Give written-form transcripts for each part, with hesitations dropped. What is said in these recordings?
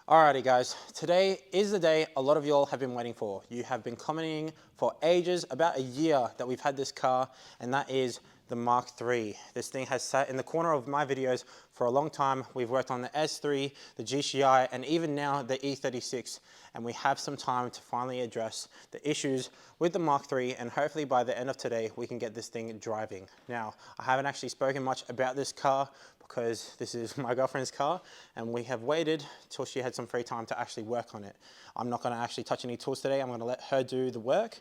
Alrighty guys, today is the day a lot of y'all have been waiting for. You have been commenting for ages, about a year that we've had this car, and that is the Mark III. This thing has sat in the corner of my videos for a long time. We've worked on the S3, the GCI, and even now the E36, and we have some time to finally address the issues with the Mark III, and hopefully by the end of today, we can get this thing driving. Now, I haven't actually spoken much about this car because this is my girlfriend's car, and we have waited till she had some free time to actually work on it. I'm not gonna actually touch any tools today. I'm gonna let her do the work,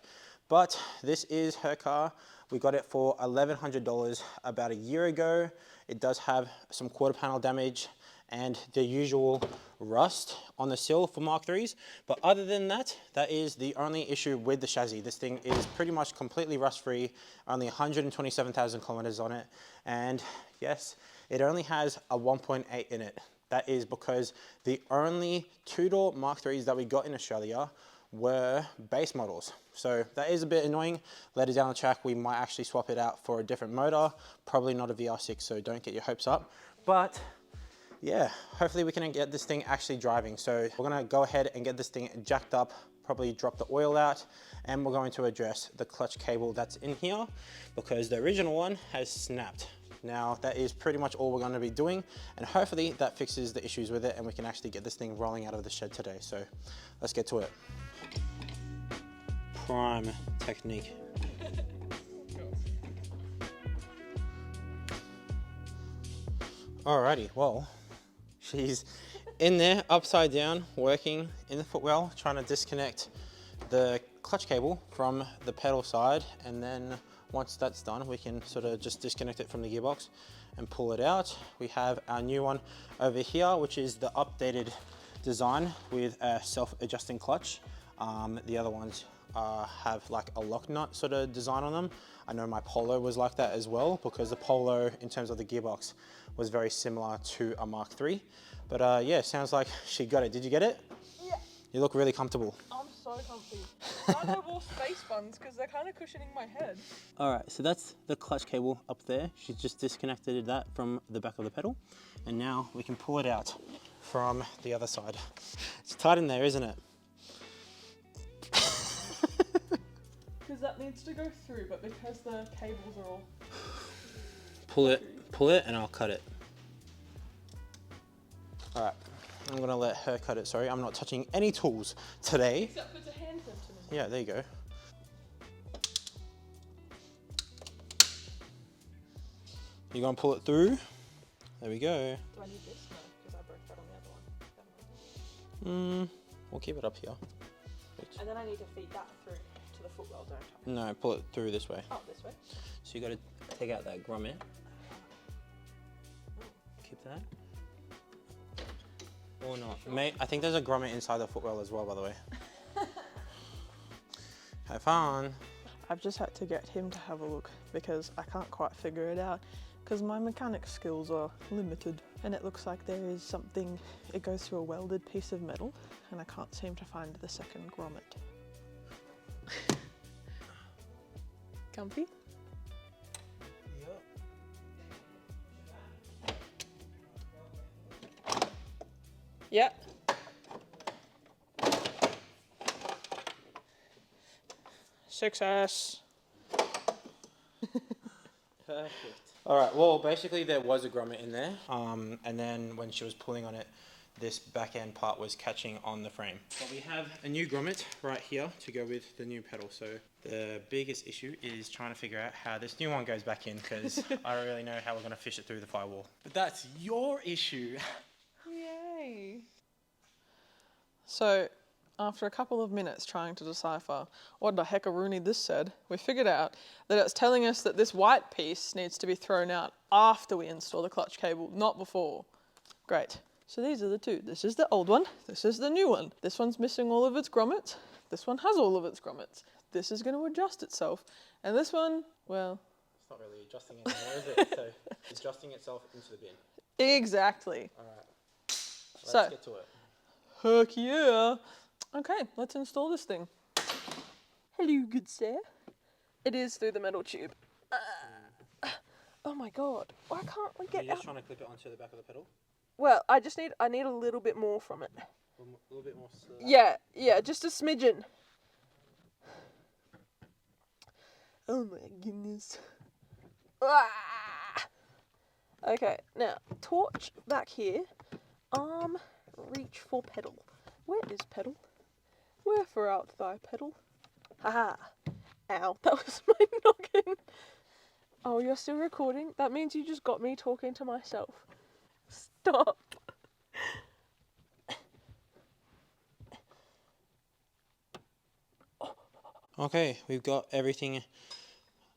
but this is her car. We got it for $1,100 about a year ago. It does have some quarter panel damage and the usual rust on the sill for Mark IIIs. But other than that, that is the only issue with the chassis. This thing is pretty much completely rust-free, only 127,000 kilometers on it. And yes, it only has a 1.8 in it. That is because the only two-door Mark IIIs that we got in Australia were base models. So that is a bit annoying. Later down the track, we might actually swap it out for a different motor, probably not a VR6, so don't get your hopes up. But yeah, hopefully we can get this thing actually driving. So we're gonna go ahead and get this thing jacked up, probably drop the oil out, and we're going to address the clutch cable that's in here because the original one has snapped. Now that is pretty much all we're going to be doing, and hopefully that fixes the issues with it and we can actually get this thing rolling out of the shed today. So let's get to it. Prime technique. Alrighty, well, she's in there upside down working in the footwell, trying to disconnect the clutch cable from the pedal side, and then once that's done, we can sort of just disconnect it from the gearbox and pull it out. We have our new one over here, which is the updated design with a self-adjusting clutch. The other ones have like a lock nut sort of design on them. I know my Polo was like that as well, because the Polo, in terms of the gearbox, was very similar to a Mark III. But yeah, sounds like she got it. Did you get it? Yeah. You look really comfortable. I'm so comfy. I have all space buns because they're kind of cushioning my head. All right, so that's the clutch cable up there. She's just disconnected that from the back of the pedal. And now we can pull it out from the other side. It's tight in there, isn't it? Because that needs to go through, but because the cables are all... Pull it, and I'll cut it. All right, I'm gonna let her cut it, sorry. I'm not touching any tools today. Except for to hand them to me. Yeah, there you go. You're gonna pull it through. There we go. Do I need this? No, because I broke that on the other one. We'll keep it up here. And then I need to feed that through to the footwell, don't I? No, pull it through this way. Oh, this way? So you gotta take out that grommet. Keep that. Or not. Sure. Mate, I think there's a grommet inside the footwell as well, by the way. Have fun. I've just had to get him to have a look because I can't quite figure it out because my mechanic skills are limited, and it looks like there is something, it goes through a welded piece of metal and I can't seem to find the second grommet. Comfy? Yep. Success. Perfect. All right, well, basically there was a grommet in there, and then when she was pulling on it, this back end part was catching on the frame. But we have a new grommet right here to go with the new pedal. So the biggest issue is trying to figure out how this new one goes back in, because I don't really know how we're gonna fish it through the firewall. But that's your issue. Yay. So, after a couple of minutes trying to decipher what the heckaroonie this said, we figured out that it's telling us that this white piece needs to be thrown out after we install the clutch cable, not before. Great. So these are the two. This is the old one, this is the new one. This one's missing all of its grommets, this one has all of its grommets. This is going to adjust itself, and this one, well... It's not really adjusting anymore, is it? So, it's adjusting itself into the bin. Exactly. All right, let's get to it. Heck yeah. Okay, let's install this thing. Hello, good sir. It is through the metal tube. Oh my god, why can't we get You're just trying to clip it onto the back of the pedal? Well, I need a little bit more from it. A little bit more slack. Yeah, just a smidgen. Oh my goodness. Ah! Okay, now torch back here. Arm reach for pedal. Where is pedal? Wherefore art thy pedal? Haha. Ow, that was my noggin. Oh, you're still recording? That means you just got me talking to myself. Stop. Okay, we've got everything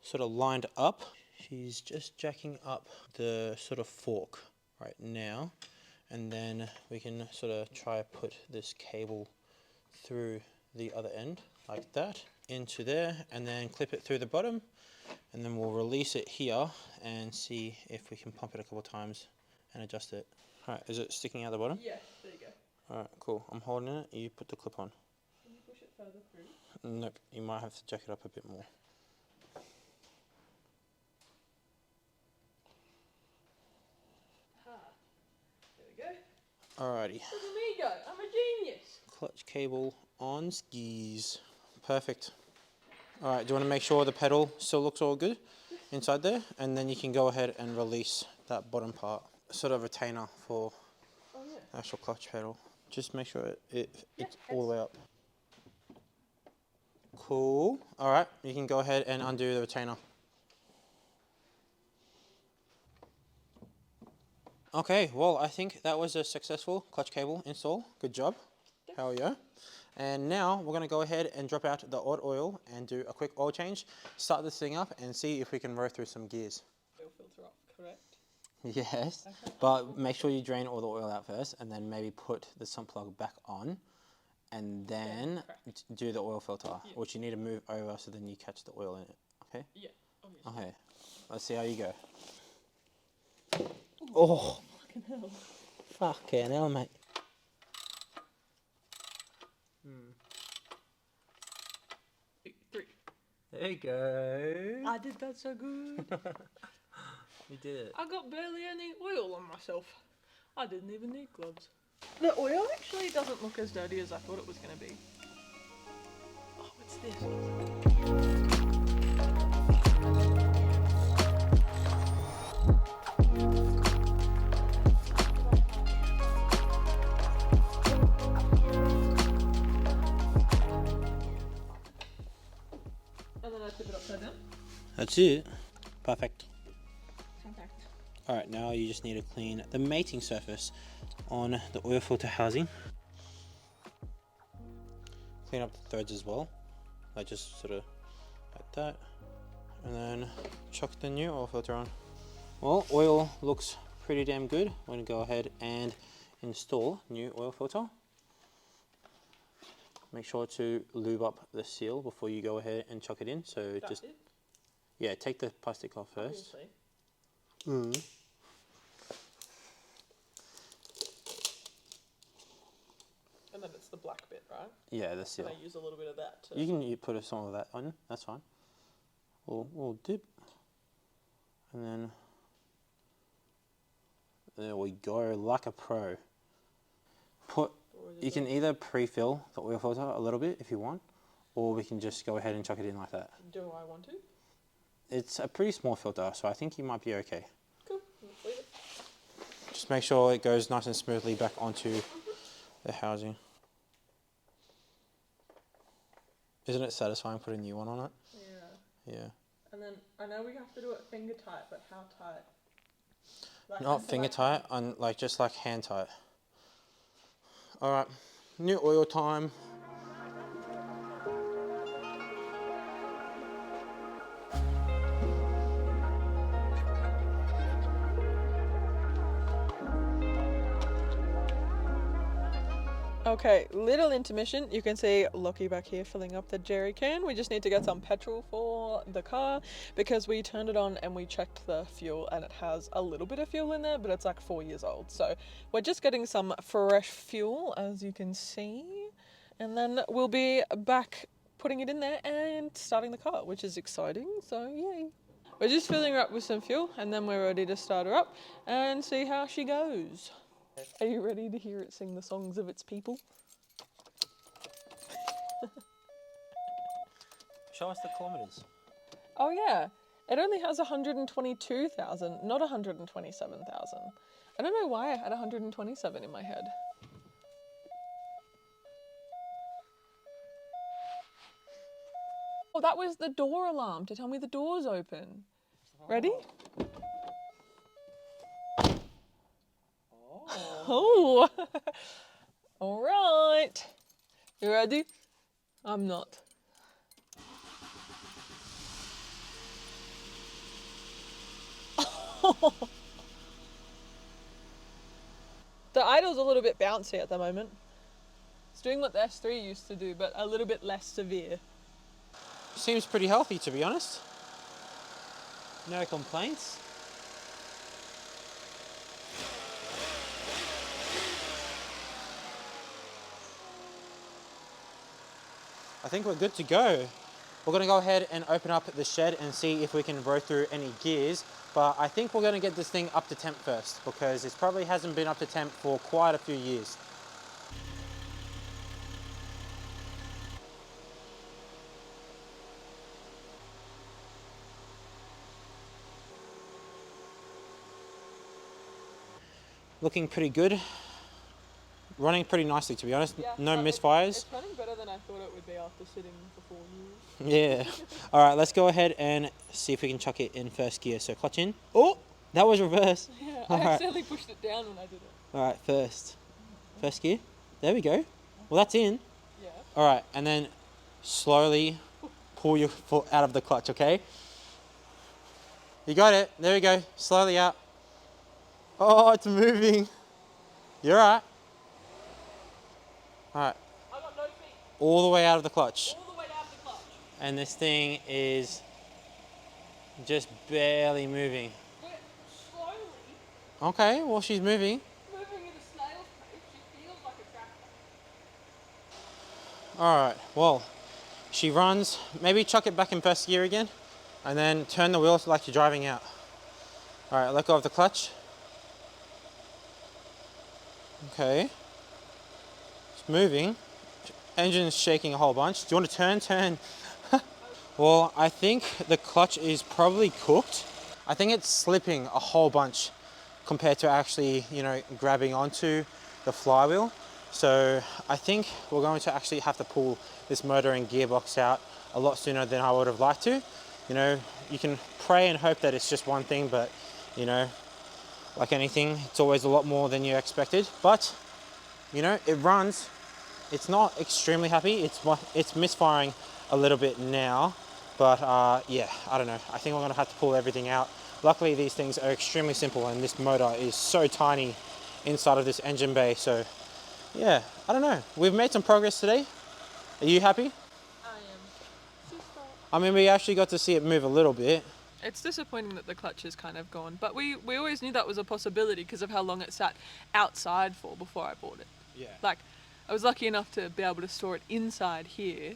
sort of lined up. She's just jacking up the sort of fork right now, and then we can sort of try put this cable through the other end like that into there, and then clip it through the bottom, and then we'll release it here and see if we can pump it a couple times and adjust it. Alright, is it sticking out the bottom? Yeah, there you go. Alright, cool. I'm holding it, you put the clip on. Can you push it further through? Nope, you might have to jack it up a bit more. There we go. Alrighty. Look at me go. I'm a genius. Clutch cable on skis. Perfect. Alright, do you want to make sure the pedal still looks all good inside there? And then you can go ahead and release that bottom part. Sort of retainer for actual clutch pedal. Just make sure it's all the way up. Cool. Alright, you can go ahead and undo the retainer. Okay, well, I think that was a successful clutch cable install. Good job. Hell yeah. And now we're going to go ahead and drop out the odd oil and do a quick oil change, start this thing up and see if we can row through some gears. Oil filter up, correct? Yes, Okay. but make sure you drain all the oil out first and then maybe put the sump plug back on and then do the oil filter, which you need to move over so then you catch the oil in it, okay? Yeah, obviously. Okay, let's see how you go. Oh, Fucking hell. fucking hell, mate. Three. There you go. I did that so good. You did it. I got barely any oil on myself. I didn't even need gloves. The oil actually doesn't look as dirty as I thought it was going to be. Oh, what's this? And then I tip it upside down. That's it. Perfect. Perfect. Alright, now you just need to clean the mating surface on the oil filter housing. Clean up the threads as well, like just sort of like that, and then chuck the new oil filter on. Well, oil looks pretty damn good. I'm going to go ahead and install new oil filter. Make sure to lube up the seal before you go ahead and chuck it in. So just, yeah, take the plastic off first. And then it's the black bit, right? Yeah, the seal. And I use a little bit of that too. You can put some of that on, that's fine. We'll dip. And then, there we go, like a pro. You can either pre-fill the oil filter a little bit if you want, or we can just go ahead and chuck it in like that. Do I want to? It's a pretty small filter, so I think you might be okay. Cool, let's leave it. Just make sure it goes nice and smoothly back onto the housing. Isn't it satisfying putting a new one on it? Yeah. Yeah. And then I know we have to do it finger tight, but how tight? Like Not finger tight, just like hand tight. Alright, new oil time. Okay, little intermission. You can see Lockie back here filling up the jerry can. We just need to get some petrol for the car because we turned it on and we checked the fuel and it has a little bit of fuel in there, but it's like 4 years old. So we're just getting some fresh fuel, as you can see, and then we'll be back putting it in there and starting the car, which is exciting, so yay. We're just filling her up with some fuel and then we're ready to start her up and see how she goes. Are you ready to hear it sing the songs of its people? Show us the kilometers. Oh yeah, it only has 122,000, not 127,000. I don't know why I had 127 in my head. Oh, that was the door alarm to tell me the door's open. Ready? Oh. All right. You ready? I'm not. The idle's a little bit bouncy at the moment. It's doing what the S3 used to do, but a little bit less severe. Seems pretty healthy, to be honest. No complaints. I think we're good to go. We're gonna go ahead and open up the shed and see if we can row through any gears. But I think we're gonna get this thing up to temp first because it probably hasn't been up to temp for quite a few years. Looking pretty good. Running pretty nicely, to be honest. Yeah, no but misfires. It's running better than I thought it would be after sitting for 4 years. Yeah. All right, let's go ahead and see if we can chuck it in first gear. So clutch in. Oh, that was reverse. Yeah, All I right. accidentally pushed it down when I did it. All right, first gear. There we go. Well, that's in. Yeah. All right, and then slowly pull your foot out of the clutch, okay? You got it. There we go. Slowly out. Oh, it's moving. You're all right. All right. I got no feet. All the way out of the clutch. All the way out of the clutch. And this thing is just barely moving. We're slowly Okay, well, she's moving. moving at a snail's pace. She feels like a tractor. All right, well, she runs. Maybe chuck it back in first gear again and then turn the wheels like you're driving out. All right, let go of the clutch. Okay. It's moving. Engine's shaking a whole bunch. Do you want to turn? Turn. Well, I think the clutch is probably cooked. I think it's slipping a whole bunch compared to actually, grabbing onto the flywheel. So I think we're going to actually have to pull this motor and gearbox out a lot sooner than I would have liked to. You can pray and hope that it's just one thing, but like anything, it's always a lot more than you expected. But it runs. It's not extremely happy. It's misfiring a little bit now, but yeah, I don't know. I think we're gonna have to pull everything out. Luckily, these things are extremely simple, and this motor is so tiny inside of this engine bay. So yeah, I don't know. We've made some progress today. Are you happy? I am. I mean, we actually got to see it move a little bit. It's disappointing that the clutch is kind of gone, but we always knew that was a possibility because of how long it sat outside for before I bought it. Yeah. Like, I was lucky enough to be able to store it inside here,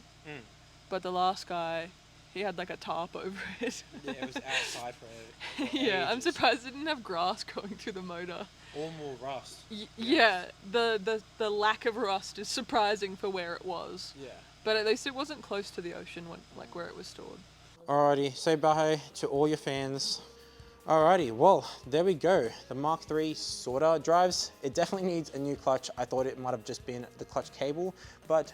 but the last guy, he had like a tarp over it. Yeah, it was outside for Yeah, I'm ages. surprised it didn't have grass growing through the motor. Or more rust. Yeah, the lack of rust is surprising for where it was. Yeah. But at least it wasn't close to the ocean, like where it was stored. Alrighty, say bye to all your fans. Alrighty, well, there we go. The Mark III sorta drives. It definitely needs a new clutch. I thought it might have just been the clutch cable, but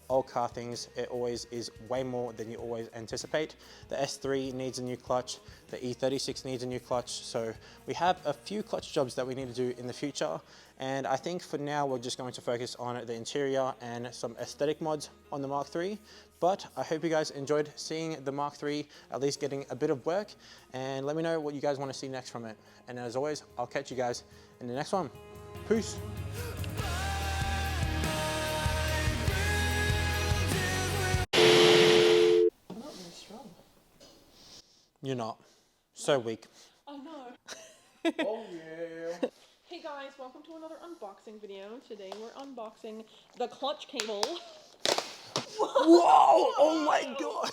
old car things, it always is way more than you always anticipate. The S3 needs a new clutch. The E36 needs a new clutch. So we have a few clutch jobs that we need to do in the future. And I think for now, we're just going to focus on the interior and some aesthetic mods on the Mark III. But I hope you guys enjoyed seeing the Mark III, at least getting a bit of work. And let me know what you guys want to see next from it. And as always, I'll catch you guys in the next one. Peace. I'm not very strong. You're not. So weak. I know. Oh yeah. Hey guys, welcome to another unboxing video. Today we're unboxing the clutch cable. Whoa! Oh my god!